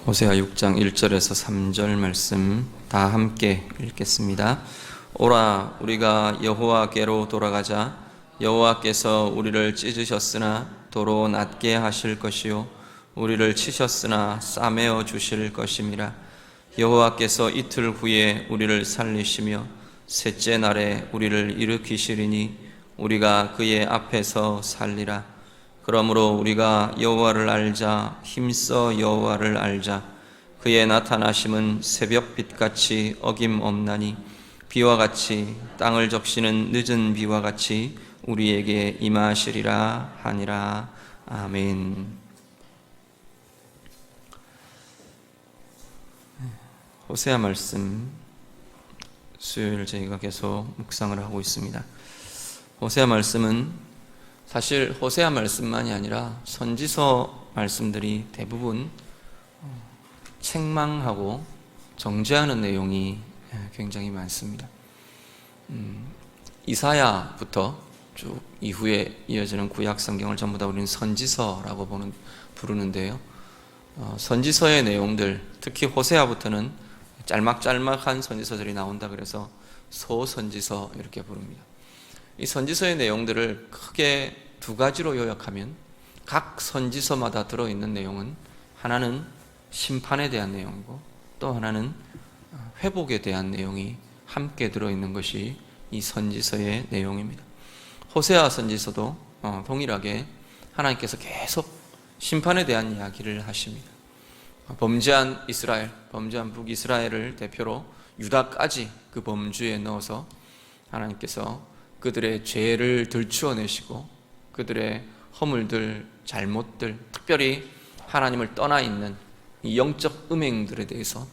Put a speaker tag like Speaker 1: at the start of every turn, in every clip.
Speaker 1: 호세아 6장 1절에서 3절 말씀 다 함께 읽겠습니다. 오라, 우리가 여호와께로 돌아가자. 여호와께서 우리를 찢으셨으나 도로 낫게 하실 것이요 우리를 치셨으나 싸매어 주실 것임이라. 여호와께서 이틀 후에 우리를 살리시며 셋째 날에 우리를 일으키시리니 우리가 그의 앞에서 살리라. 그러므로 우리가 여호와를 알자. 힘써 여호와를 알자. 그의 나타나심은 새벽빛같이 어김없나니 비와 같이 땅을 적시는 늦은 비와 같이 우리에게 임하시리라 하니라. 아멘. 호세아 말씀 수요일 저희가 계속 묵상을 하고 있습니다. 호세아 말씀은 사실 호세아 말씀만이 아니라 선지서 말씀들이 대부분 책망하고 정죄하는 내용이 굉장히 많습니다. 이사야부터 쭉 이후에 이어지는 구약 성경을 전부 다 우리는 선지서라고 부르는데요. 선지서의 내용들, 특히 호세아부터는 짤막짤막한 선지서들이 나온다 그래서 소선지서 이렇게 부릅니다. 이 선지서의 내용들을 크게 두 가지로 요약하면 각 선지서마다 들어있는 내용은 하나는 심판에 대한 내용이고 또 하나는 회복에 대한 내용이 함께 들어있는 것이 이 선지서의 내용입니다. 호세아 선지서도 동일하게 하나님께서 계속 심판에 대한 이야기를 하십니다. 범죄한 이스라엘, 범죄한 북이스라엘을 대표로 유다까지 그 범주에 넣어서 하나님께서 그들의 죄를 들추어내시고 그들의 허물들, 잘못들, 특별히 하나님을 떠나 있는 이 영적 음행들에 대해서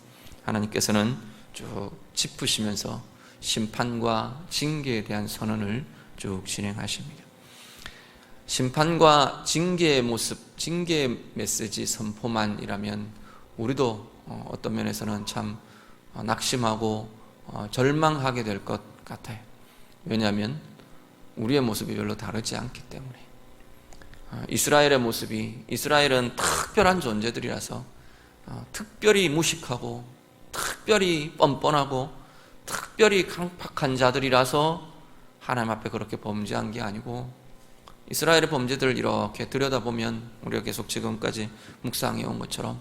Speaker 1: 하나님께서는 쭉 짚으시면서 심판과 징계에 대한 선언을 쭉 진행하십니다. 심판과 징계의 모습, 징계의 메시지 선포만이라면 우리도 어떤 면에서는 참 낙심하고 절망하게 될 것 같아요. 왜냐하면 우리의 모습이 별로 다르지 않기 때문에. 이스라엘의 모습이, 이스라엘은 특별한 존재들이라서 특별히 무식하고 특별히 뻔뻔하고 특별히 강팍한 자들이라서 하나님 앞에 그렇게 범죄한 게 아니고, 이스라엘의 범죄들을 이렇게 들여다보면 우리가 계속 지금까지 묵상해 온 것처럼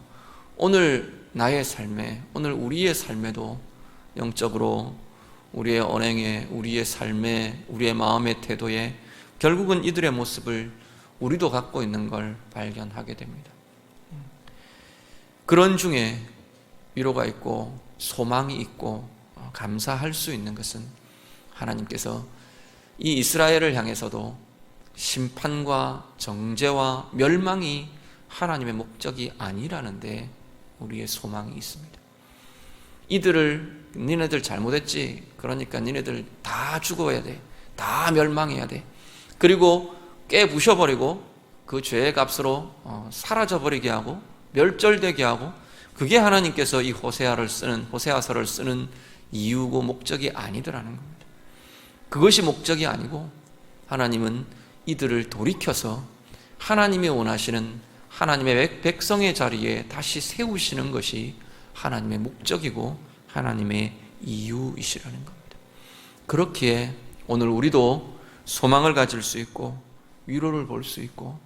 Speaker 1: 오늘 나의 삶에, 오늘 우리의 삶에도 영적으로 우리의 언행에, 우리의 삶에, 우리의 마음의 태도에 결국은 이들의 모습을 우리도 갖고 있는 걸 발견하게 됩니다. 그런 중에 위로가 있고 소망이 있고 감사할 수 있는 것은 하나님께서 이 이스라엘을 향해서도 심판과 정죄와 멸망이 하나님의 목적이 아니라는 데 우리의 소망이 있습니다. 이들을 니네들 잘못했지, 그러니까 니네들 다 죽어야 돼, 다 멸망해야 돼, 그리고 깨부셔버리고 그 죄의 값으로 사라져버리게 하고 멸절되게 하고, 그게 하나님께서 이 호세아서를 쓰는 이유고 목적이 아니더라는 겁니다. 그것이 목적이 아니고 하나님은 이들을 돌이켜서 하나님이 원하시는 하나님의 백성의 자리에 다시 세우시는 것이 하나님의 목적이고 하나님의 이유이시라는 겁니다. 그렇기에 오늘 우리도 소망을 가질 수 있고 위로를 볼 수 있고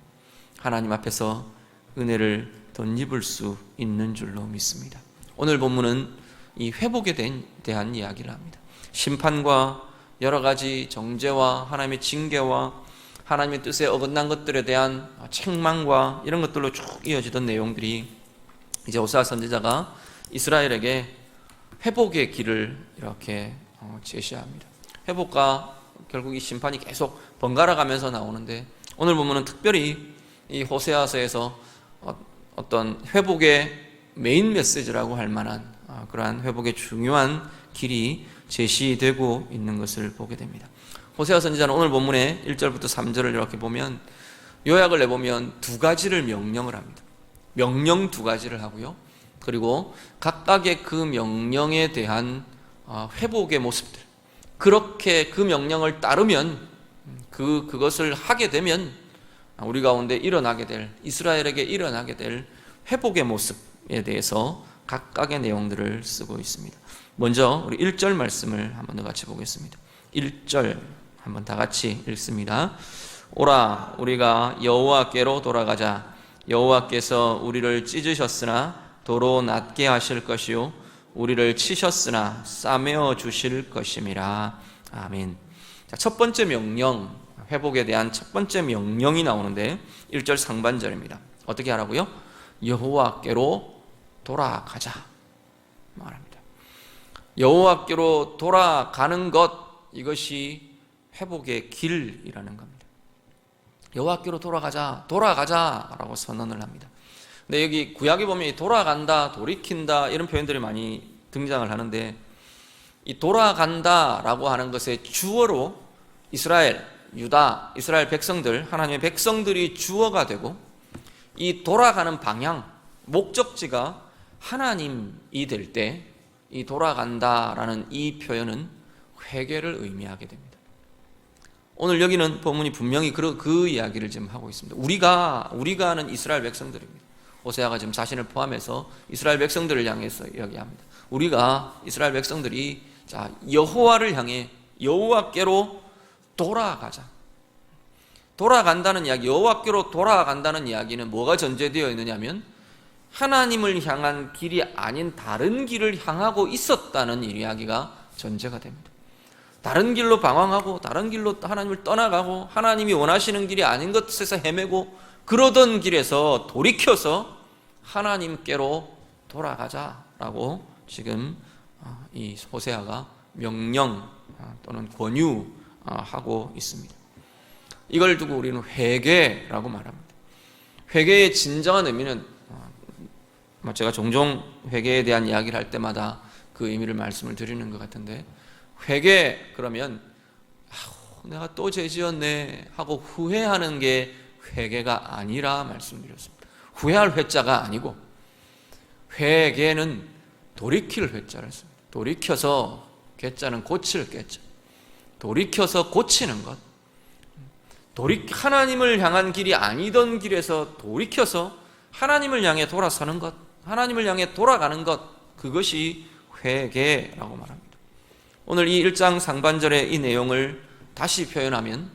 Speaker 1: 하나님 앞에서 은혜를 덧입을 수 있는 줄로 믿습니다. 오늘 본문은 이 회복에 대한 이야기를 합니다. 심판과 여러 가지 정죄와 하나님의 징계와 하나님의 뜻에 어긋난 것들에 대한 책망과 이런 것들로 쭉 이어지던 내용들이 이제 호세아 선지자가 이스라엘에게 회복의 길을 이렇게 제시합니다. 회복과 결국 이 심판이 계속 번갈아 가면서 나오는데, 오늘 보면은 특별히 이 호세아서에서 어떤 회복의 메인 메시지라고 할 만한 그러한 회복의 중요한 길이 제시되고 있는 것을 보게 됩니다. 호세아 선지자는 오늘 본문의 1절부터 3절을 이렇게 보면, 요약을 내보면 두 가지를 명령을 합니다. 명령 두 가지를 하고요, 그리고 각각의 그 명령에 대한 회복의 모습들, 그렇게 그 명령을 따르면, 그것을 하게 되면 우리 가운데 일어나게 될, 이스라엘에게 일어나게 될 회복의 모습, 대해서 각각의 내용들을 쓰고 있습니다. 먼저 우리 1절 말씀을 한번 더 같이 보겠습니다. 1절 한번 다 같이 읽습니다. 오라 우리가 여호와께로 돌아가자. 여호와께서 우리를 찢으셨으나 도로 낫게 하실 것이요 우리를 치셨으나 싸매어 주실 것임이라. 아멘. 자, 첫 번째 명령, 회복에 대한 첫 번째 명령이 나오는데 1절 상반절입니다. 어떻게 하라고요? 여호와께로 돌아가자 말합니다. 여호와께로 돌아가는 것, 이것이 회복의 길이라는 겁니다. 여호와께로 돌아가자라고 선언을 합니다. 근데 여기 구약에 보면 돌아간다, 돌이킨다 이런 표현들이 많이 등장을 하는데, 이 돌아간다라고 하는 것의 주어로 이스라엘, 유다, 이스라엘 백성들, 하나님의 백성들이 주어가 되고, 이 돌아가는 방향, 목적지가 하나님이 될 때 이 돌아간다라는 이 표현은 회개를 의미하게 됩니다. 오늘 여기는 본문이 분명히 그 이야기를 지금 하고 있습니다. 우리가는 이스라엘 백성들입니다. 호세아가 지금 자신을 포함해서 이스라엘 백성들을 향해서 이야기합니다. 우리가 이스라엘 백성들이 자 여호와를 향해 여호와께로 돌아가자. 돌아간다는 이야기, 여호와께로 돌아간다는 이야기는 뭐가 전제되어 있느냐면 하나님을 향한 길이 아닌 다른 길을 향하고 있었다는 이야기가 전제가 됩니다. 다른 길로 방황하고 다른 길로 하나님을 떠나가고 하나님이 원하시는 길이 아닌 것에서 헤매고 그러던 길에서 돌이켜서 하나님께로 돌아가자라고 지금 이 호세아가 명령 또는 권유하고 있습니다. 이걸 두고 우리는 회개라고 말합니다. 회개의 진정한 의미는 제가 종종 회개에 대한 이야기를 할 때마다 그 의미를 말씀을 드리는 것 같은데, 회개 그러면 내가 또 죄 지었네 하고 후회하는 게 회개가 아니라 말씀드렸습니다. 후회할 회자가 아니고 회개는 돌이킬 회자를 씁니다. 돌이켜서, 괴자는 고칠 괴자, 돌이켜서 고치는 것, 하나님을 향한 길이 아니던 길에서 돌이켜서 하나님을 향해 돌아서는 것, 하나님을 향해 돌아가는 것, 그것이 회개라고 말합니다. 오늘 이 1장 상반절의 이 내용을 다시 표현하면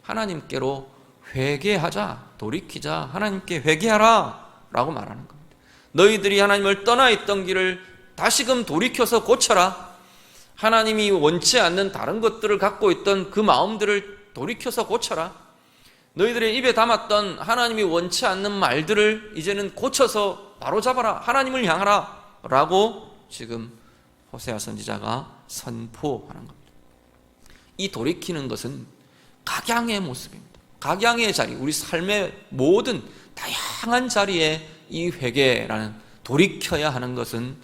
Speaker 1: 하나님께로 회개하자, 돌이키자, 하나님께 회개하라 라고 말하는 겁니다. 너희들이 하나님을 떠나 있던 길을 다시금 돌이켜서 고쳐라. 하나님이 원치 않는 다른 것들을 갖고 있던 그 마음들을 돌이켜서 고쳐라. 너희들의 입에 담았던 하나님이 원치 않는 말들을 이제는 고쳐서 바로잡아라. 하나님을 향하라 라고 지금 호세아 선지자가 선포하는 겁니다. 이 돌이키는 것은 각양의 모습입니다. 각양의 자리, 우리 삶의 모든 다양한 자리에 이 회개라는, 돌이켜야 하는 것은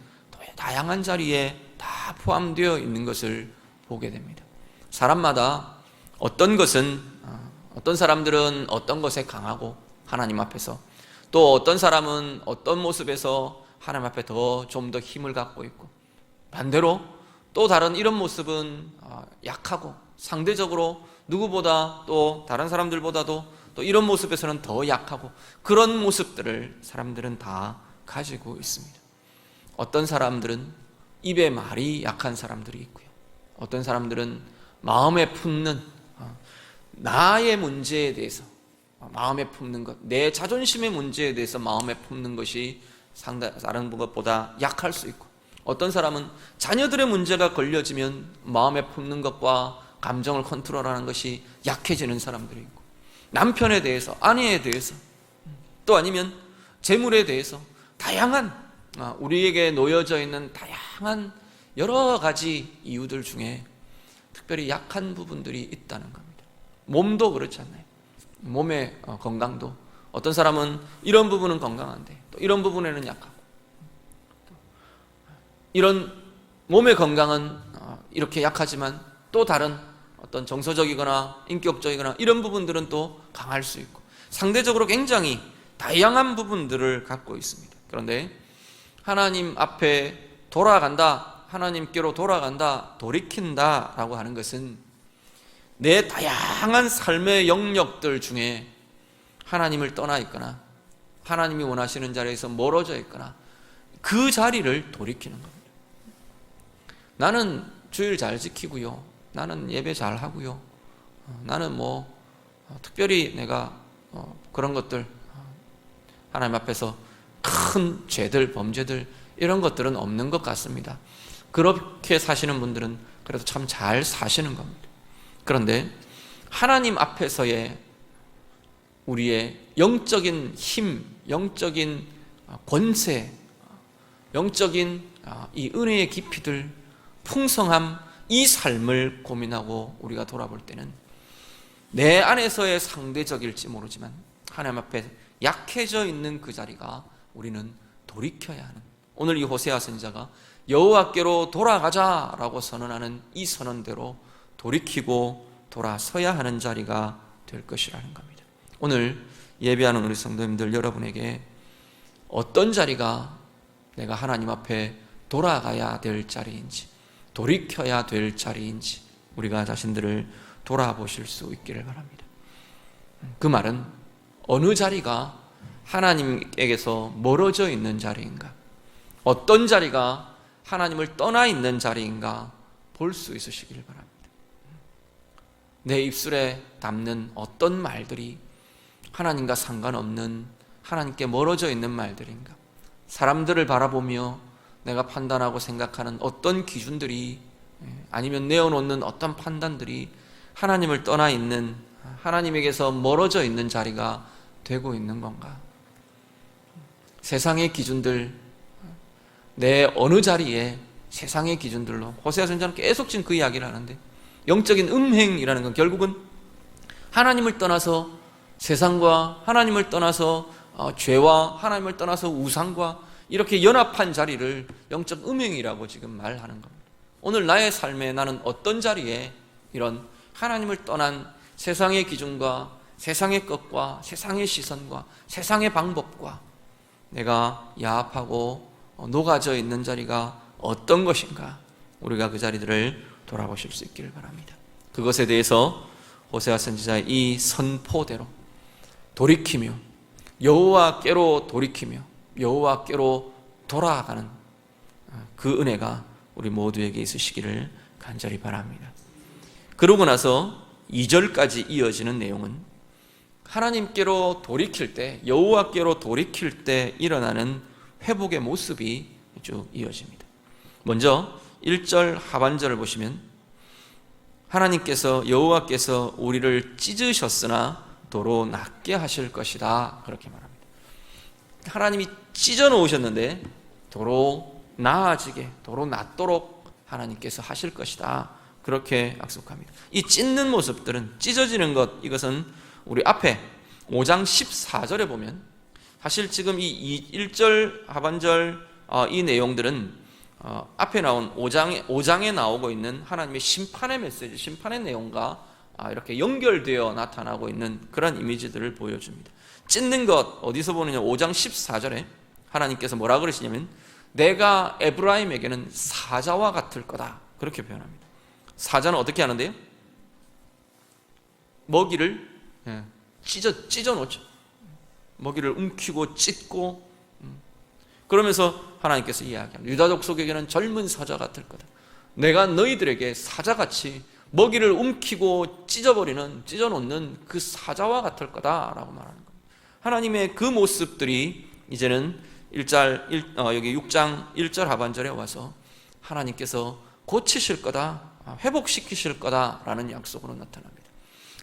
Speaker 1: 다양한 자리에 다 포함되어 있는 것을 보게 됩니다. 사람마다 어떤 사람들은 어떤 것에 강하고 하나님 앞에서, 또 어떤 사람은 어떤 모습에서 하나님 앞에 좀 더 힘을 갖고 있고, 반대로 또 다른 이런 모습은 약하고 상대적으로 누구보다 또 다른 사람들보다도 또 이런 모습에서는 더 약하고, 그런 모습들을 사람들은 다 가지고 있습니다. 어떤 사람들은 입에 말이 약한 사람들이 있고요, 어떤 사람들은 마음에 품는 나의 문제에 대해서 마음에 품는 것, 내 자존심의 문제에 대해서 마음에 품는 것이 다른 것보다 약할 수 있고, 어떤 사람은 자녀들의 문제가 걸려지면 마음에 품는 것과 감정을 컨트롤하는 것이 약해지는 사람들이 있고, 남편에 대해서, 아내에 대해서, 또 아니면 재물에 대해서 다양한, 우리에게 놓여져 있는 다양한 여러 가지 이유들 중에 특별히 약한 부분들이 있다는 겁니다. 몸도 그렇지 않나요? 몸의 건강도 어떤 사람은 이런 부분은 건강한데 또 이런 부분에는 약하고, 이런 몸의 건강은 이렇게 약하지만 또 다른 어떤 정서적이거나 인격적이거나 이런 부분들은 또 강할 수 있고, 상대적으로 굉장히 다양한 부분들을 갖고 있습니다. 그런데 하나님 앞에 돌아간다, 하나님께로 돌아간다, 돌이킨다 라고 하는 것은 내 다양한 삶의 영역들 중에 하나님을 떠나 있거나 하나님이 원하시는 자리에서 멀어져 있거나 그 자리를 돌이키는 겁니다. 나는 주일 잘 지키고요, 나는 예배 잘 하고요, 나는 특별히 내가 그런 것들, 하나님 앞에서 큰 죄들, 범죄들 이런 것들은 없는 것 같습니다. 그렇게 사시는 분들은 그래도 참 잘 사시는 겁니다. 그런데 하나님 앞에서의 우리의 영적인 힘, 영적인 권세, 영적인 이 은혜의 깊이들, 풍성함, 이 삶을 고민하고 우리가 돌아볼 때는 내 안에서의 상대적일지 모르지만 하나님 앞에 약해져 있는 그 자리가 우리는 돌이켜야 하는, 오늘 이 호세아 선지자가 여호와께로 돌아가자라고 선언하는 이 선언대로 돌이키고 돌아서야 하는 자리가 될 것이라는 겁니다. 오늘 예배하는 우리 성도님들 여러분에게 어떤 자리가 내가 하나님 앞에 돌아가야 될 자리인지, 돌이켜야 될 자리인지 우리가 자신들을 돌아보실 수 있기를 바랍니다. 그 말은 어느 자리가 하나님에게서 멀어져 있는 자리인가, 어떤 자리가 하나님을 떠나 있는 자리인가 볼 수 있으시기를 바랍니다. 내 입술에 담는 어떤 말들이 하나님과 상관없는, 하나님께 멀어져 있는 말들인가, 사람들을 바라보며 내가 판단하고 생각하는 어떤 기준들이, 아니면 내어놓는 어떤 판단들이 하나님을 떠나 있는, 하나님에게서 멀어져 있는 자리가 되고 있는 건가? 세상의 기준들, 내 어느 자리에 세상의 기준들로, 호세아 선지자는 계속 지금 그 이야기를 하는데, 영적인 음행이라는 건 결국은 하나님을 떠나서 세상과 하나님을 떠나서 죄와 하나님을 떠나서 우상과 이렇게 연합한 자리를 영적 음행이라고 지금 말하는 겁니다. 오늘 나의 삶에 나는 어떤 자리에 이런 하나님을 떠난 세상의 기준과 세상의 것과 세상의 시선과 세상의 방법과 내가 야합하고 녹아져 있는 자리가 어떤 것인가, 우리가 그 자리들을 돌아보실 수 있기를 바랍니다. 그것에 대해서 호세아 선지자의 이 선포대로 돌이키며 여호와께로 돌이키며 여호와께로 돌아가는 그 은혜가 우리 모두에게 있으시기를 간절히 바랍니다. 그러고 나서 2절까지 이어지는 내용은 하나님께로 돌이킬 때, 여호와께로 돌이킬 때 일어나는 회복의 모습이 쭉 이어집니다. 먼저 1절 하반절을 보시면 하나님께서, 여호와께서 우리를 찢으셨으나 도로 낫게 하실 것이다, 그렇게 말합니다. 하나님이 찢어 놓으셨는데 도로 나아지게, 도로 낫도록 하나님께서 하실 것이다, 그렇게 약속합니다. 이 찢는 모습들은, 찢어지는 것, 이것은 우리 앞에 5장 14절에 보면, 사실 지금 이 1절 하반절 이 내용들은 앞에 나온 5장에 나오고 있는 하나님의 심판의 메시지, 심판의 내용과 이렇게 연결되어 나타나고 있는 그런 이미지들을 보여줍니다. 찢는 것 어디서 보느냐, 5장 14절에 하나님께서 뭐라 그러시냐면 내가 에브라임에게는 사자와 같을 거다, 그렇게 표현합니다. 사자는 어떻게 하는데요? 먹이를 찢어 놓죠. 먹이를 움키고 찢고, 그러면서 하나님께서 이야기합니다. 유다 족속에게는 젊은 사자 같을 거다. 내가 너희들에게 사자같이 먹이를 움키고 찢어놓는 그 사자와 같을 거다라고 말하는 겁니다. 하나님의 그 모습들이 이제는 여기 6장 1절 하반절에 와서 하나님께서 고치실 거다, 회복시키실 거다라는 약속으로 나타납니다.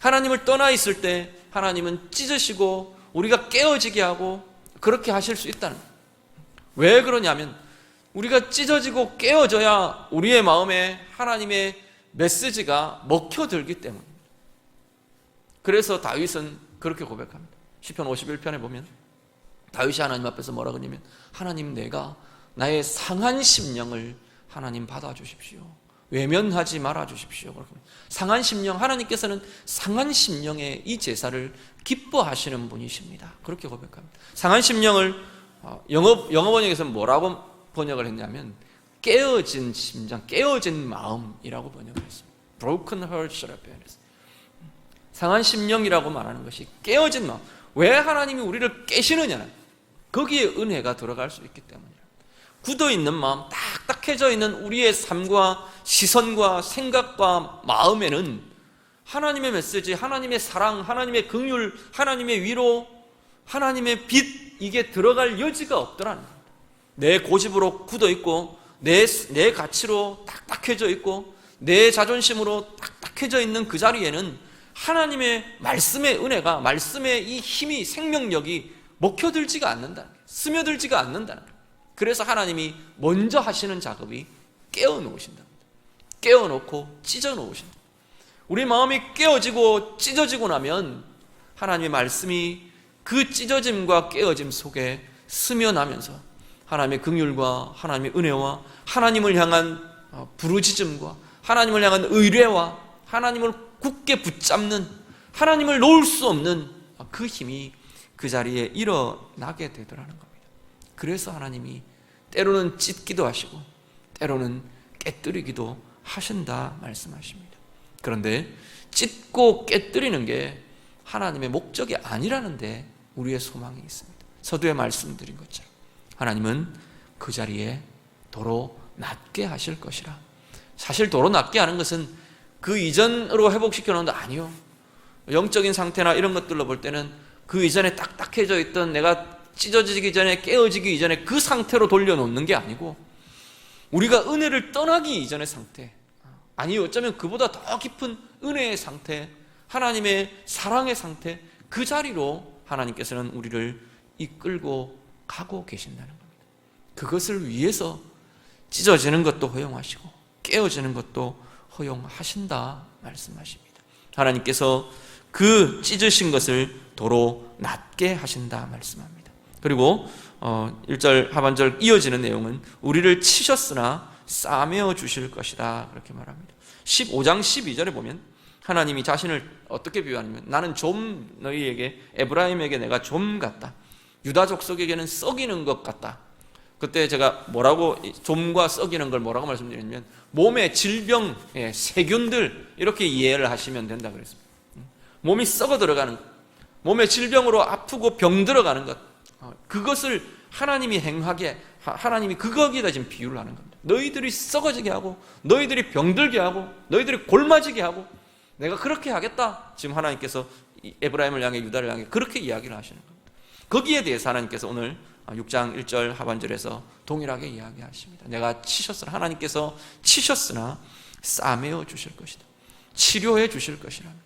Speaker 1: 하나님을 떠나 있을 때 하나님은 찢으시고 우리가 깨어지게 하고 그렇게 하실 수 있다는 거예요. 왜 그러냐면 우리가 찢어지고 깨어져야 우리의 마음에 하나님의 메시지가 먹혀들기 때문입니다. 그래서 다윗은 그렇게 고백합니다. 시편 51편에 보면 다윗이 하나님 앞에서 뭐라 그러냐면 하나님, 내가 나의 상한 심령을 하나님 받아주십시오, 외면하지 말아주십시오. 상한 심령, 하나님께서는 상한 심령의 이 제사를 기뻐하시는 분이십니다, 그렇게 고백합니다. 상한 심령을 영어 번역에서는 뭐라고 번역을 했냐면 깨어진 심장, 깨어진 마음이라고 번역을 했습니다. Broken hearts라고 표현했어요. 상한 심령이라고 말하는 것이 깨어진 마음. 왜 하나님이 우리를 깨시느냐는, 거기에 은혜가 들어갈 수 있기 때문이에요. 굳어있는 마음, 딱딱해져 있는 우리의 삶과 시선과 생각과 마음에는 하나님의 메시지, 하나님의 사랑, 하나님의 긍휼, 하나님의 위로, 하나님의 빛, 이게 들어갈 여지가 없더라는 겁니다. 내 고집으로 굳어있고 내 가치로 딱딱해져 있고 내 자존심으로 딱딱해져 있는 그 자리에는 하나님의 말씀의 은혜가, 말씀의 이 힘이, 생명력이 먹혀들지가 않는다는 거예요. 스며들지가 않는다는 거예요. 그래서 하나님이 먼저 하시는 작업이 깨어놓으신답니다. 깨어놓고 찢어놓으신다. 우리 마음이 깨어지고 찢어지고 나면 하나님의 말씀이 그 찢어짐과 깨어짐 속에 스며나면서 하나님의 긍휼과 하나님의 은혜와 하나님을 향한 부르짖음과 하나님을 향한 의뢰와 하나님을 굳게 붙잡는, 하나님을 놓을 수 없는 그 힘이 그 자리에 일어나게 되더라는 겁니다. 그래서 하나님이 때로는 찢기도 하시고 때로는 깨뜨리기도 하신다 말씀하십니다. 그런데 찢고 깨뜨리는 게 하나님의 목적이 아니라는데 우리의 소망이 있습니다. 서두에 말씀드린 것처럼 하나님은 그 자리에 도로 낫게 하실 것이라. 사실 도로 낫게 하는 것은 그 이전으로 회복시켜 놓는 게 아니요. 영적인 상태나 이런 것들로 볼 때는 그 이전에 딱딱해져 있던, 내가 찢어지기 전에, 깨어지기 이전에 그 상태로 돌려놓는 게 아니고 우리가 은혜를 떠나기 이전의 상태, 아니 어쩌면 그보다 더 깊은 은혜의 상태, 하나님의 사랑의 상태, 그 자리로 하나님께서는 우리를 이끌고 가고 계신다는 겁니다. 그것을 위해서 찢어지는 것도 허용하시고 깨어지는 것도 허용하신다 말씀하십니다. 하나님께서 그 찢으신 것을 도로 낫게 하신다 말씀합니다. 그리고 1절 하반절 이어지는 내용은 우리를 치셨으나 싸매어 주실 것이다 그렇게 말합니다. 15장 12절에 보면 하나님이 자신을 어떻게 비유하냐면 나는 좀 너희에게, 에브라임에게 내가 좀 같다. 유다 족속에게는 썩이는 것 같다. 그때 제가 좀과 썩이는 걸 뭐라고 말씀드리냐면 몸의 질병, 세균들 이렇게 이해를 하시면 된다 그랬습니다. 몸이 썩어 들어가는 것, 몸의 질병으로 아프고 병 들어가는 것, 그것을 하나님이 행하게, 하나님이 그거기다 지금 비유를 하는 겁니다. 너희들이 썩어지게 하고 너희들이 병들게 하고 너희들이 골마지게 하고 내가 그렇게 하겠다. 지금 하나님께서 에브라임을 향해, 유다를 향해 그렇게 이야기를 하시는 겁니다. 거기에 대해서 하나님께서 오늘 6장 1절 하반절에서 동일하게 이야기하십니다. 내가 치셨으나, 하나님께서 치셨으나 싸매어 주실 것이다. 치료해 주실 것이랍니다.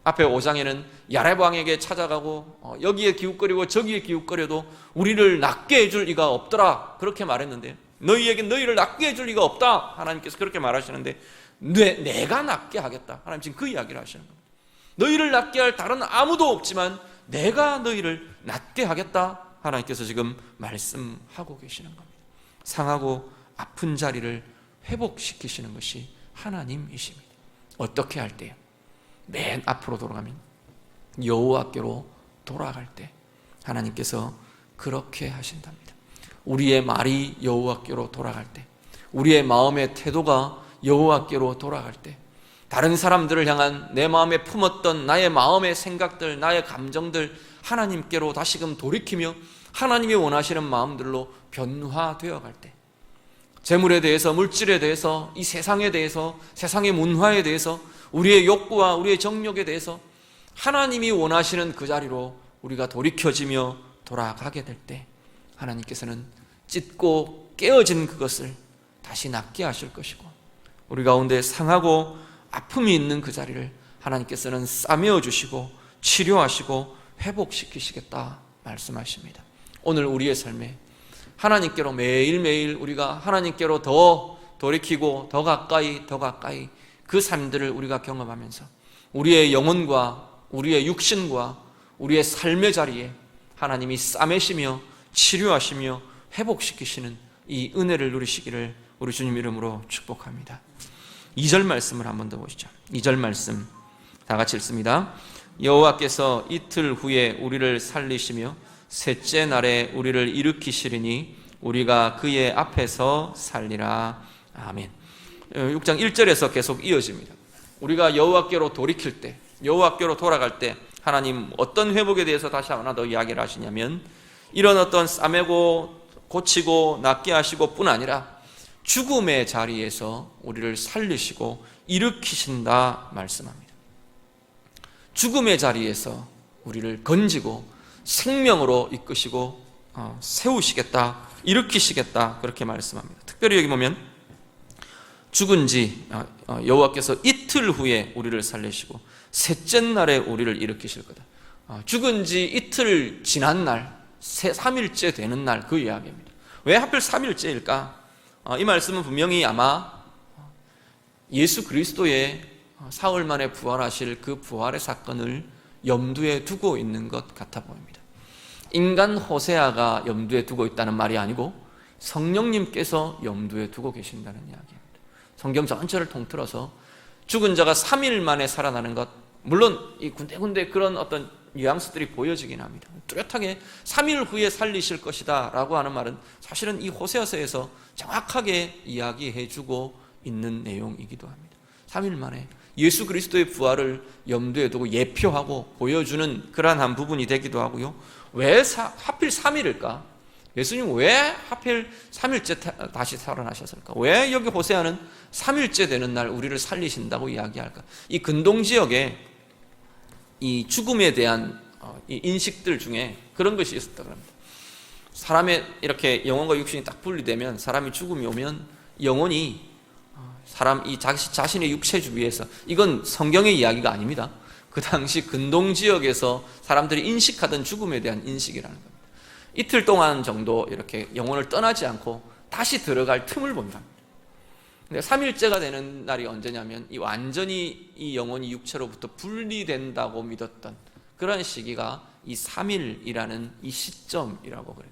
Speaker 1: 앞에 5장에는 야렙 왕에게 찾아가고 여기에 기웃거리고 저기에 기웃거려도 우리를 낫게 해줄 이가 없더라 그렇게 말했는데, 너희에게 너희를 낫게 해줄 이가 없다 하나님께서 그렇게 말하시는데, 내가 낫게 하겠다. 하나님 지금 그 이야기를 하시는 겁니다. 너희를 낫게 할 다른 아무도 없지만 내가 너희를 낫게 하겠다. 하나님께서 지금 말씀하고 계시는 겁니다. 상하고 아픈 자리를 회복시키시는 것이 하나님이십니다. 어떻게 할 때요? 맨 앞으로 돌아가면, 여호와께로 돌아갈 때 하나님께서 그렇게 하신답니다. 우리의 말이 여호와께로 돌아갈 때, 우리의 마음의 태도가 여호와께로 돌아갈 때, 다른 사람들을 향한 내 마음에 품었던 나의 마음의 생각들, 나의 감정들 하나님께로 다시금 돌이키며 하나님이 원하시는 마음들로 변화되어 갈 때, 재물에 대해서, 물질에 대해서, 이 세상에 대해서, 세상의 문화에 대해서, 우리의 욕구와 우리의 정욕에 대해서 하나님이 원하시는 그 자리로 우리가 돌이켜지며 돌아가게 될 때 하나님께서는 찢고 깨어진 그것을 다시 낫게 하실 것이고, 우리 가운데 상하고 아픔이 있는 그 자리를 하나님께서는 싸매어 주시고 치료하시고 회복시키시겠다 말씀하십니다. 오늘 우리의 삶에 하나님께로 매일매일 우리가 하나님께로 더 돌이키고 더 가까이 그 삶들을 우리가 경험하면서 우리의 영혼과 우리의 육신과 우리의 삶의 자리에 하나님이 싸매시며 치료하시며 회복시키시는 이 은혜를 누리시기를 우리 주님 이름으로 축복합니다. 2절 말씀을 한 번 더 보시죠. 2절 말씀 다 같이 읽습니다. 여호와께서 이틀 후에 우리를 살리시며 셋째 날에 우리를 일으키시리니 우리가 그의 앞에서 살리라. 아멘. 6장 1절에서 계속 이어집니다. 우리가 여호와께로 돌이킬 때, 여호와께로 돌아갈 때 하나님 어떤 회복에 대해서 다시 하나 더 이야기를 하시냐면 이런 어떤 싸매고 고치고 낫게 하시고 뿐 아니라 죽음의 자리에서 우리를 살리시고 일으키신다 말씀합니다. 죽음의 자리에서 우리를 건지고 생명으로 이끄시고 세우시겠다, 일으키시겠다, 그렇게 말씀합니다. 특별히 여기 보면 죽은 지 여호와께서 이틀 후에 우리를 살리시고 셋째 날에 우리를 일으키실 거다. 죽은 지 이틀 지난 날, 3일째 되는 날, 그 이야기입니다. 왜 하필 3일째일까? 이 말씀은 분명히 아마 예수 그리스도의 사흘 만에 부활하실 그 부활의 사건을 염두에 두고 있는 것 같아 보입니다. 인간 호세아가 염두에 두고 있다는 말이 아니고 성령님께서 염두에 두고 계신다는 이야기입니다. 성경 전체를 통틀어서 죽은 자가 3일 만에 살아나는 것, 물론 이 군데군데 그런 어떤 뉘앙스들이 보여지긴 합니다. 뚜렷하게 3일 후에 살리실 것이다 라고 하는 말은 사실은 이 호세아서에서 정확하게 이야기해주고 있는 내용이기도 합니다. 3일 만에 예수 그리스도의 부활을 염두에 두고 예표하고 보여주는 그러한 한 부분이 되기도 하고요. 왜 하필 3일일까? 예수님 왜 하필 3일째 다시 살아나셨을까? 왜 여기 호세아는 3일째 되는 날 우리를 살리신다고 이야기할까? 이 근동 지역에 이 죽음에 대한 이 인식들 중에 그런 것이 있었다고 합니다. 사람의 이렇게 영혼과 육신이 딱 분리되면, 사람이 죽음이 오면 영혼이 사람 이 자신의 육체 주위에서, 이건 성경의 이야기가 아닙니다. 그 당시 근동 지역에서 사람들이 인식하던 죽음에 대한 인식이라는 겁니다. 이틀 동안 정도 이렇게 영혼을 떠나지 않고 다시 들어갈 틈을 본다. 근데 3일째가 되는 날이 언제냐면 이 완전히 이 영혼이 육체로부터 분리된다고 믿었던 그런 시기가 이 3일이라는 이 시점이라고 그래요.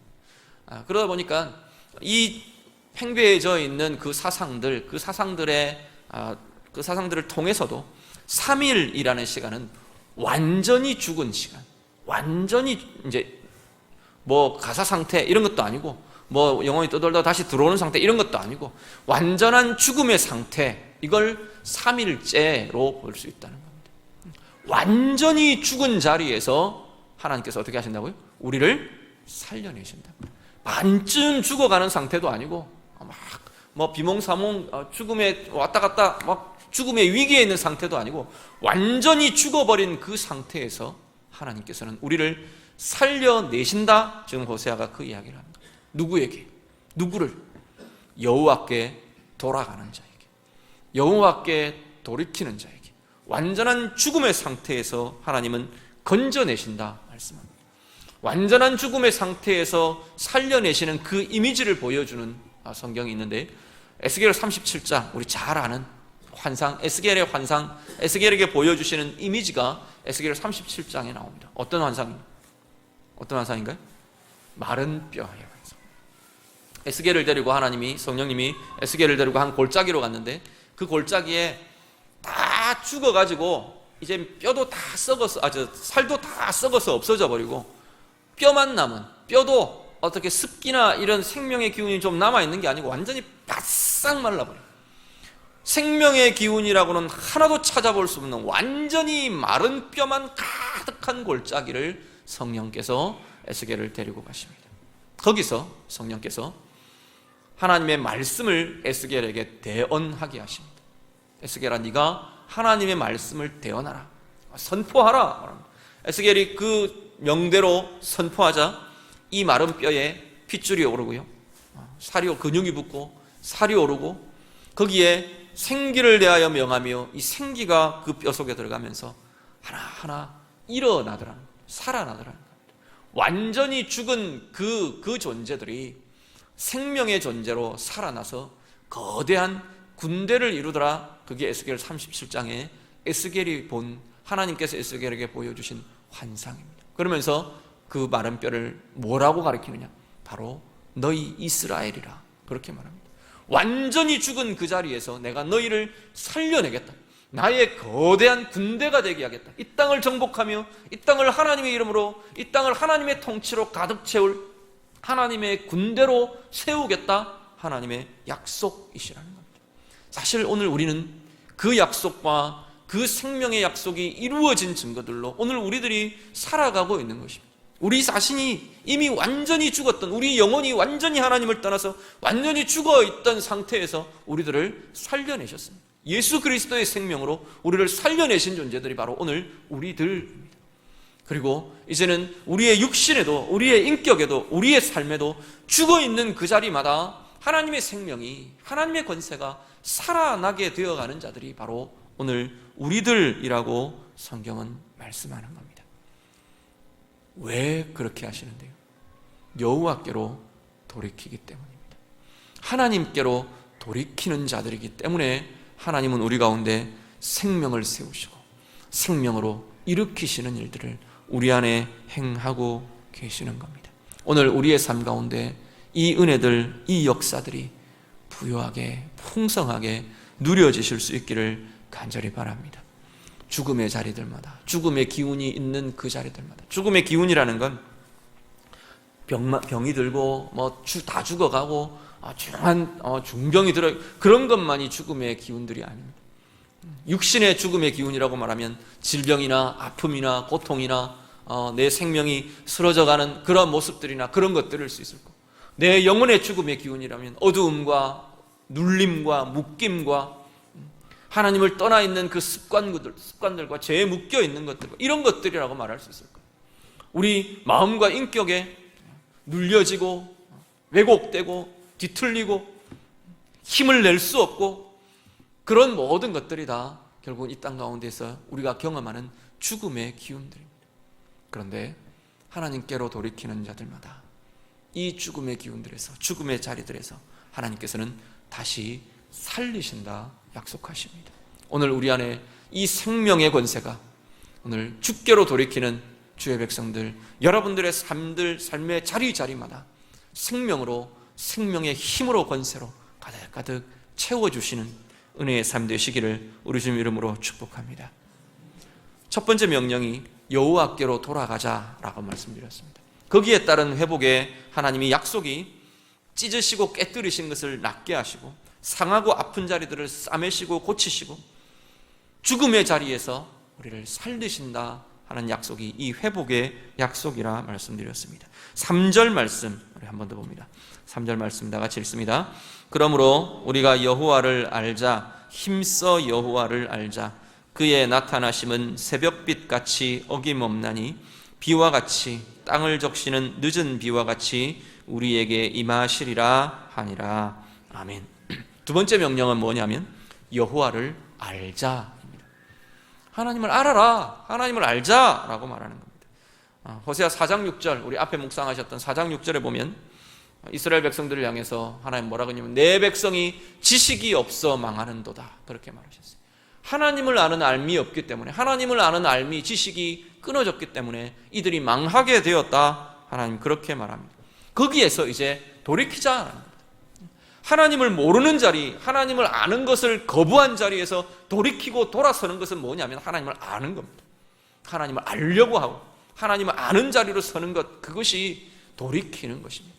Speaker 1: 그러다 보니까 이 팽배해져 있는 그 사상들을 통해서도 3일이라는 시간은 완전히 죽은 시간, 완전히 이제 뭐 가사 상태 이런 것도 아니고, 뭐 영혼이 떠돌다 다시 들어오는 상태 이런 것도 아니고, 완전한 죽음의 상태, 이걸 3일째로 볼 수 있다는 겁니다. 완전히 죽은 자리에서 하나님께서 어떻게 하신다고요? 우리를 살려내신다. 반쯤 죽어가는 상태도 아니고 뭐 비몽사몽 죽음에 왔다 갔다 막 죽음의 위기에 있는 상태도 아니고, 완전히 죽어버린 그 상태에서 하나님께서는 우리를 살려내신다. 지금 호세아가 그 이야기를 합니다. 누구에게? 누구를? 여호와께 돌아가는 자에게, 여호와께 돌이키는 자에게 완전한 죽음의 상태에서 하나님은 건져내신다 말씀합니다. 완전한 죽음의 상태에서 살려내시는 그 이미지를 보여주는 성경이 있는데, 에스겔 37장, 우리 잘 아는 환상, 에스겔의 환상, 에스겔에게 보여주시는 이미지가 에스겔 37장에 나옵니다. 어떤 환상인가요? 마른 뼈의 환상. 에스겔을 데리고 성령님이 에스겔을 데리고 한 골짜기로 갔는데, 그 골짜기에 다 죽어가지고 이제 뼈도 다 썩어서, 살도 다 썩어서 없어져 버리고 뼈만 남은, 뼈도 어떻게 습기나 이런 생명의 기운이 좀 남아있는 게 아니고 완전히 바싹 말라버려요. 생명의 기운이라고는 하나도 찾아볼 수 없는 완전히 마른 뼈만 가득한 골짜기를 성령께서 에스겔을 데리고 가십니다. 거기서 성령께서 하나님의 말씀을 에스겔에게 대언하게 하십니다. 에스겔아, 네가 하나님의 말씀을 대언하라, 선포하라. 에스겔이 그 명대로 선포하자 이 마른 뼈에 핏줄이 오르고요, 근육이 붙고 살이 오르고, 거기에 생기를 대하여 명하며 이 생기가 그 뼈 속에 들어가면서 하나하나 일어나더라는, 살아나더라는 겁니다. 완전히 죽은 그 존재들이 생명의 존재로 살아나서 거대한 군대를 이루더라. 그게 에스겔 37장에 에스겔이 본, 하나님께서 에스겔에게 보여주신 환상입니다. 그러면서 그 마른 뼈를 뭐라고 가리키느냐? 바로 너희 이스라엘이라, 그렇게 말합니다. 완전히 죽은 그 자리에서 내가 너희를 살려내겠다. 나의 거대한 군대가 되게 하겠다. 이 땅을 정복하며 이 땅을 하나님의 이름으로, 이 땅을 하나님의 통치로 가득 채울 하나님의 군대로 세우겠다. 하나님의 약속이시라는 겁니다. 사실 오늘 우리는 그 약속과 그 생명의 약속이 이루어진 증거들로 오늘 우리들이 살아가고 있는 것입니다. 우리 자신이 이미 완전히 죽었던, 우리 영혼이 완전히 하나님을 떠나서 완전히 죽어있던 상태에서 우리들을 살려내셨습니다. 예수 그리스도의 생명으로 우리를 살려내신 존재들이 바로 오늘 우리들입니다. 그리고 이제는 우리의 육신에도, 우리의 인격에도, 우리의 삶에도 죽어있는 그 자리마다 하나님의 생명이, 하나님의 권세가 살아나게 되어가는 자들이 바로 오늘 우리들이라고 성경은 말씀하는 겁니다. 왜 그렇게 하시는데요? 여호와께로 돌이키기 때문입니다. 하나님께로 돌이키는 자들이기 때문에 하나님은 우리 가운데 생명을 세우시고 생명으로 일으키시는 일들을 우리 안에 행하고 계시는 겁니다. 오늘 우리의 삶 가운데 이 은혜들, 이 역사들이 부유하게, 풍성하게 누려지실 수 있기를 간절히 바랍니다. 죽음의 자리들마다, 죽음의 기운이 있는 그 자리들마다, 죽음의 기운이라는 건 병이 들고 다 죽어가고 중병이 들어, 그런 것만이 죽음의 기운들이 아닙니다. 육신의 죽음의 기운이라고 말하면 질병이나 아픔이나 고통이나 내 생명이 쓰러져가는 그런 모습들이나 그런 것들일 수 있을 거고, 내 영혼의 죽음의 기운이라면 어두움과 눌림과 묶임과 하나님을 떠나 있는 그 습관들과 죄에 묶여 있는 것들과 이런 것들이라고 말할 수 있을 거예요. 우리 마음과 인격에 눌려지고 왜곡되고 뒤틀리고 힘을 낼 수 없고 그런 모든 것들이 다 결국은 이 땅 가운데서 우리가 경험하는 죽음의 기운들입니다. 그런데 하나님께로 돌이키는 자들마다 이 죽음의 기운들에서, 죽음의 자리들에서 하나님께서는 다시 살리신다 약속하십니다. 오늘 우리 안에 이 생명의 권세가 오늘 주께로 돌이키는 주의 백성들, 여러분들의 삶의 자리자리마다 생명으로, 생명의 힘으로, 권세로 가득가득 채워주시는 은혜의 삶 되시기를 우리 주님 이름으로 축복합니다. 첫 번째 명령이 여호와께로 돌아가자라고 말씀드렸습니다. 거기에 따른 회복에 하나님이 약속이 찢으시고 깨뜨리신 것을 낫게 하시고 상하고 아픈 자리들을 싸매시고 고치시고 죽음의 자리에서 우리를 살리신다 하는 약속이 이 회복의 약속이라 말씀드렸습니다. 3절 말씀 우리 한 번 더 봅니다. 3절 말씀 다 같이 읽습니다. 그러므로 우리가 여호와를 알자, 힘써 여호와를 알자. 그의 나타나심은 새벽빛같이 어김없나니 비와 같이 땅을 적시는 늦은 비와 같이 우리에게 임하시리라 하니라. 아멘. 두 번째 명령은 뭐냐면 여호와를 알자입니다. 하나님을 알아라, 하나님을 알자라고 말하는 겁니다. 호세아 4장 6절, 우리 앞에 묵상하셨던 4장 6절에 보면 이스라엘 백성들을 향해서 하나님 뭐라고 하냐면 내 백성이 지식이 없어 망하는도다, 그렇게 말하셨어요. 하나님을 아는 알미 없기 때문에, 하나님을 아는 알미, 지식이 끊어졌기 때문에 이들이 망하게 되었다, 하나님 그렇게 말합니다. 거기에서 이제 돌이키자라는 겁니다. 하나님을 모르는 자리, 하나님을 아는 것을 거부한 자리에서 돌이키고 돌아서는 것은 뭐냐면 하나님을 아는 겁니다. 하나님을 알려고 하고 하나님을 아는 자리로 서는 것, 그것이 돌이키는 것입니다.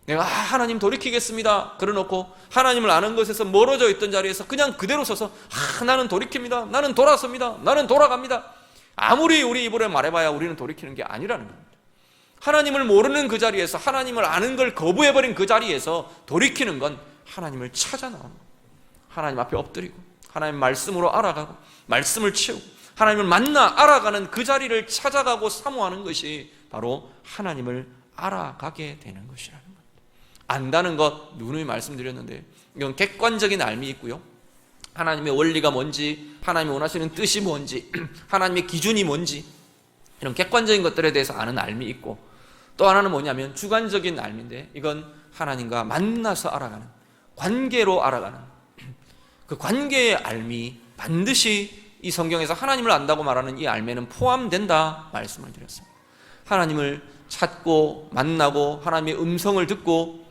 Speaker 1: 내가 하나님 돌이키겠습니다 그러놓고 하나님을 아는 것에서 멀어져 있던 자리에서 그냥 그대로 서서 나는 돌이킵니다, 나는 돌아섭니다, 나는 돌아갑니다, 아무리 우리 입으로 말해봐야 우리는 돌이키는 게 아니라는 겁니다. 하나님을 모르는 그 자리에서, 하나님을 아는 걸 거부해버린 그 자리에서 돌이키는 건 하나님을 찾아 나오는 거예요. 하나님 앞에 엎드리고 하나님 말씀으로 알아가고 말씀을 채우고 하나님을 만나 알아가는 그 자리를 찾아가고 사모하는 것이 바로 하나님을 알아가게 되는 것이라는 겁니다. 안다는 것 누누이 말씀드렸는데 이건 객관적인 알미 있고요, 하나님의 원리가 뭔지, 하나님이 원하시는 뜻이 뭔지, 하나님의 기준이 뭔지 이런 객관적인 것들에 대해서 아는 알미 있고, 또 하나는 뭐냐면 주관적인 알미인데 이건 하나님과 만나서 알아가는, 관계로 알아가는 그 관계의 알미, 반드시 이 성경에서 하나님을 안다고 말하는 이 알미는 포함된다 말씀을 드렸습니다. 하나님을 찾고 만나고 하나님의 음성을 듣고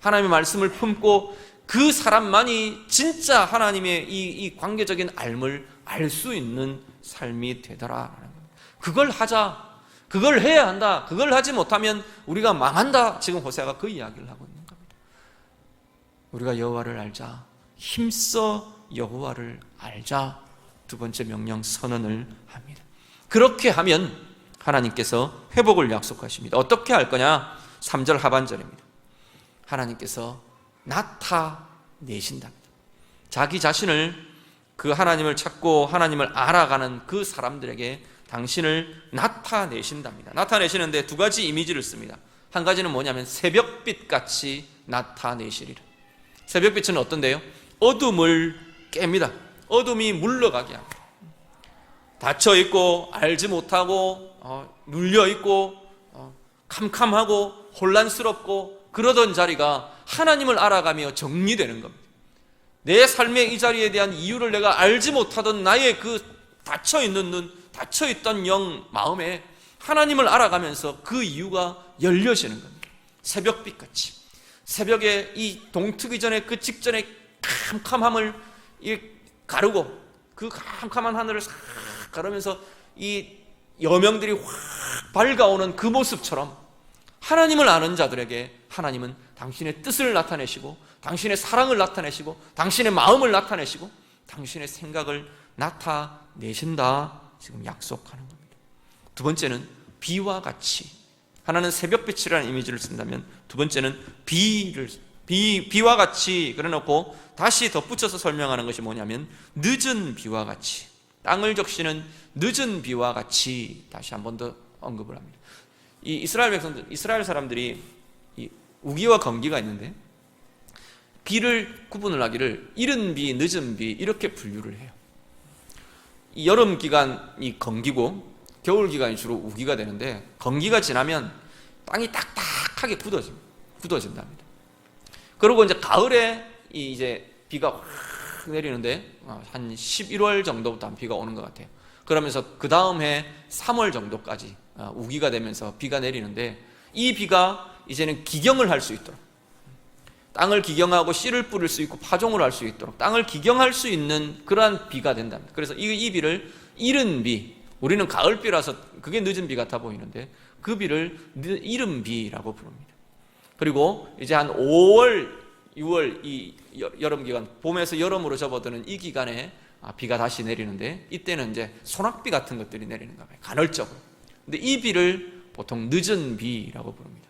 Speaker 1: 하나님의 말씀을 품고 그 사람만이 진짜 하나님의 이 관계적인 알을 알 수 있는 삶이 되더라라는 겁니다. 그걸 하자, 그걸 해야 한다, 그걸 하지 못하면 우리가 망한다, 지금 호세아가 그 이야기를 하고 있는 겁니다. 우리가 여호와를 알자, 힘써 여호와를 알자, 두 번째 명령 선언을 합니다. 그렇게 하면 하나님께서 회복을 약속하십니다. 어떻게 할 거냐? 3절 하반절입니다. 하나님께서 나타내신답니다. 자기 자신을, 그 하나님을 찾고 하나님을 알아가는 그 사람들에게 당신을 나타내신답니다. 나타내시는데 두 가지 이미지를 씁니다. 한 가지는 뭐냐면 새벽빛같이 나타내시리라. 새벽빛은 어떤데요? 어둠을 깹니다. 어둠이 물러가게 합니다. 닫혀있고 알지 못하고 눌려있고 캄캄하고 혼란스럽고 그러던 자리가 하나님을 알아가며 정리되는 겁니다. 내 삶의 이 자리에 대한 이유를 내가 알지 못하던 나의 그 닫혀있는 눈, 닫혀있던 영, 마음에 하나님을 알아가면서 그 이유가 열려지는 겁니다. 새벽빛같이. 새벽에 이 동트기 전에 그 직전에 캄캄함을 가르고 그 캄캄한 하늘을 싹 가르면서 이 여명들이 확 밝아오는 그 모습처럼 하나님을 아는 자들에게 하나님은 당신의 뜻을 나타내시고 당신의 사랑을 나타내시고 당신의 마음을 나타내시고 당신의 생각을 나타내신다, 지금 약속하는 겁니다. 두 번째는 비와 같이. 하나는 새벽빛이라는 이미지를 쓴다면 두 번째는 비와 같이 그래놓고 다시 덧붙여서 설명하는 것이 뭐냐면 늦은 비와 같이, 땅을 적시는 늦은 비와 같이 다시 한 번 더 언급을 합니다. 이 이스라엘 백성들, 이스라엘 사람들이 이 우기와 건기가 있는데 비를 구분을 하기를 이른 비, 늦은 비 이렇게 분류를 해요. 이 여름 기간이 건기고 겨울 기간이 주로 우기가 되는데 건기가 지나면 땅이 딱딱하게 굳어진답니다. 그리고 이제 가을에 이제 비가 확 내리는데 한 11월 정도부터 비가 오는 것 같아요. 그러면서 그 다음 해 3월 정도까지 우기가 되면서 비가 내리는데 이 비가 이제는 기경을 할 수 있도록, 땅을 기경하고 씨를 뿌릴 수 있고 파종을 할 수 있도록 땅을 기경할 수 있는 그러한 비가 된답니다. 그래서 이 비를 이른 비, 우리는 가을비라서 그게 늦은 비 같아 보이는데 그 비를 이른 비라고 부릅니다. 그리고 이제 한 5월, 6월 이 여름 기간, 봄에서 여름으로 접어드는 이 기간에 비가 다시 내리는데 이때는 이제 소낙비 같은 것들이 내리는가 봐요, 간헐적으로. 근데 이 비를 보통 늦은 비라고 부릅니다.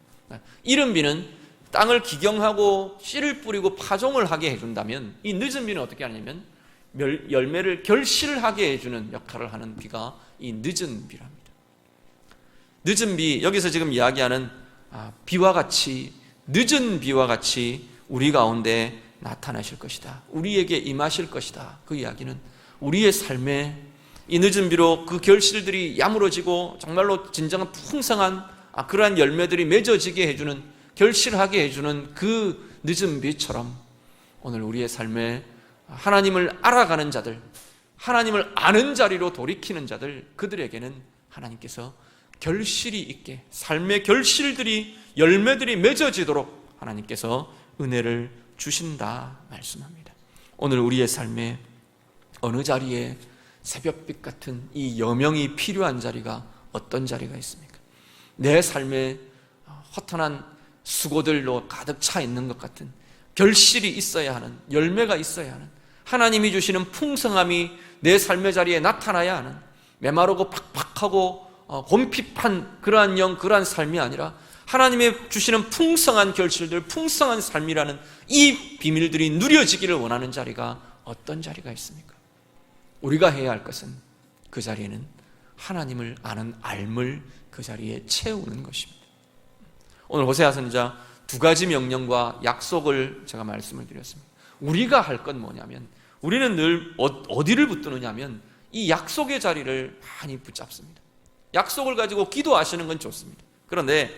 Speaker 1: 이른 비는 땅을 기경하고 씨를 뿌리고 파종을 하게 해준다면 이 늦은 비는 어떻게 하냐면 열매를 결실하게 해주는 역할을 하는 비가 이 늦은 비랍니다. 늦은 비, 여기서 지금 이야기하는 비와 같이, 늦은 비와 같이 우리 가운데 나타나실 것이다, 우리에게 임하실 것이다. 그 이야기는 우리의 삶에 이 늦은 비로 그 결실들이 야무러지고 정말로 진정한 풍성한 그러한 열매들이 맺어지게 해주는, 결실하게 해주는 그 늦은 비처럼 오늘 우리의 삶에 하나님을 알아가는 자들, 하나님을 아는 자리로 돌이키는 자들, 그들에게는 하나님께서 결실이 있게, 삶의 결실들이, 열매들이 맺어지도록 하나님께서 은혜를 주신다 말씀합니다. 오늘 우리의 삶에 어느 자리에 새벽빛 같은 이 여명이 필요한 자리가 어떤 자리가 있습니까? 내 삶에 허탄한 수고들로 가득 차 있는 것 같은 결실이 있어야 하는, 열매가 있어야 하는, 하나님이 주시는 풍성함이 내 삶의 자리에 나타나야 하는, 메마르고 팍팍하고 곰핍한 그러한 영, 그러한 삶이 아니라 하나님의 주시는 풍성한 결실들, 풍성한 삶이라는 이 비밀들이 누려지기를 원하는 자리가 어떤 자리가 있습니까? 우리가 해야 할 것은 그 자리에는 하나님을 아는 알물 그 자리에 채우는 것입니다. 오늘 호세아 선지자 두 가지 명령과 약속을 제가 말씀을 드렸습니다. 우리가 할 건 뭐냐면, 우리는 늘 어디를 붙드느냐 하면 이 약속의 자리를 많이 붙잡습니다. 약속을 가지고 기도하시는 건 좋습니다. 그런데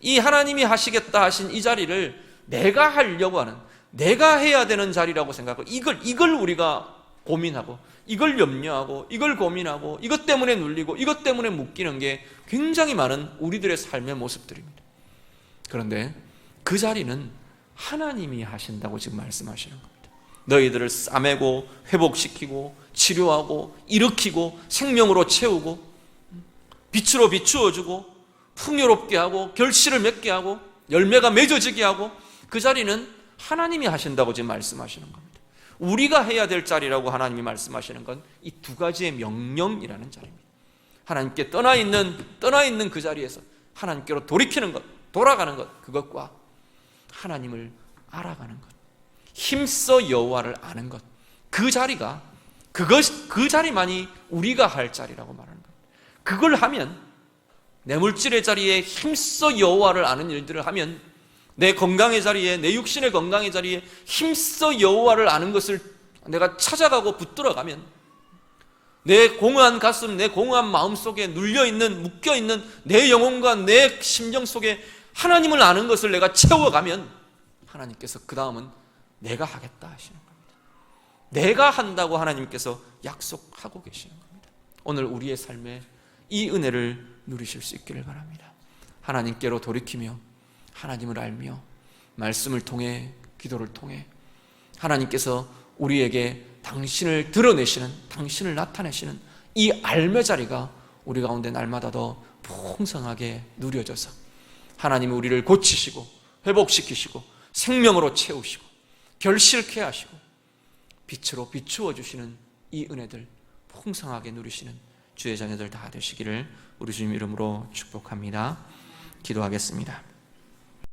Speaker 1: 이 하나님이 하시겠다 하신 이 자리를 내가 하려고 하는, 내가 해야 되는 자리라고 생각하고 이걸 우리가 고민하고, 이걸 염려하고, 이걸 고민하고, 이것 때문에 눌리고, 이것 때문에 묶이는 게 굉장히 많은 우리들의 삶의 모습들입니다. 그런데 그 자리는 하나님이 하신다고 지금 말씀하시는 겁니다. 너희들을 싸매고 회복시키고 치료하고 일으키고 생명으로 채우고 빛으로 비추어주고 풍요롭게 하고 결실을 맺게 하고 열매가 맺어지게 하고, 그 자리는 하나님이 하신다고 지금 말씀하시는 겁니다. 우리가 해야 될 자리라고 하나님이 말씀하시는 건 이 두 가지의 명령이라는 자리입니다. 하나님께 떠나 있는 그 자리에서 하나님께로 돌이키는 것, 돌아가는 것, 그것과 하나님을 알아가는 것, 힘써 여호와를 아는 것, 그 자리가 그 자리만이 우리가 할 자리라고 말하는 것. 그걸 하면, 내 물질의 자리에 힘써 여호와를 아는 일들을 하면, 내 건강의 자리에, 내 육신의 건강의 자리에 힘써 여호와를 아는 것을 내가 찾아가고 붙들어가면, 내 공허한 가슴, 내 공허한 마음 속에 눌려있는, 묶여있는 내 영혼과 내 심정 속에 하나님을 아는 것을 내가 채워가면 하나님께서 그 다음은 내가 하겠다 하시는 겁니다. 내가 한다고 하나님께서 약속하고 계시는 겁니다. 오늘 우리의 삶에 이 은혜를 누리실 수 있기를 바랍니다. 하나님께로 돌이키며 하나님을 알며 말씀을 통해, 기도를 통해 하나님께서 우리에게 당신을 드러내시는, 당신을 나타내시는 이 알매 자리가 우리 가운데 날마다 더 풍성하게 누려져서 하나님이 우리를 고치시고 회복시키시고 생명으로 채우시고 결실케 하시고 빛으로 비추어 주시는 이 은혜들 풍성하게 누리시는 주의 자녀들 다 되시기를 우리 주님 이름으로 축복합니다. 기도하겠습니다.